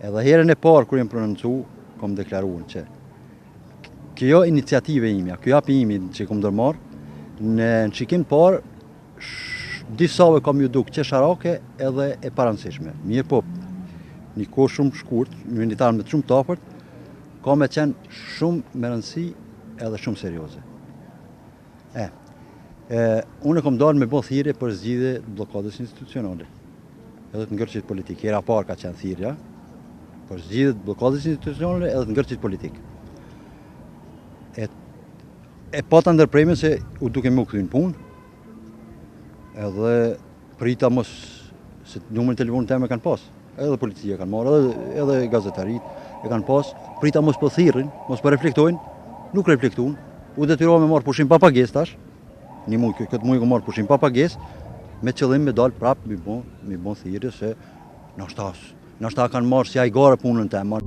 Edhe herën e parë kur jem prononcu, kom deklaruar që kjo iniciative imja, kjo hapi imi që kom ndërmarr, në shikim parë disave kam ju duk qesharake edhe e parancishme. Mirë po, një kohë shumë shkurt, një unitar me shumë tapërt, ka me qenë shumë me rëndësi edhe shumë serioze. Unë kom dalë me bo thirrje për zgjidhje bllokadës institucionale, edhe të ngërçit politik. Hera parë ka qenë thirrja për zgjidhje bllokadës institucionale edhe të ngërçit politik. E pata ndërprejme se u duke më kthyn punë, edhe prita mos se numrin e telefonit tim e kanë pas, edhe policia kanë marrë, edhe gazetarit e kanë pas, prita mos po thirrin, mos po reflektojnë, nuk reflektuan. U detyrova me marr pushim pa pagesë tash. Këtë muaj kam marr pushim pa pagesë, me qëllim me dal prapë mi bon thirrje se ndoshta kanë marrë si ai gore punën tema.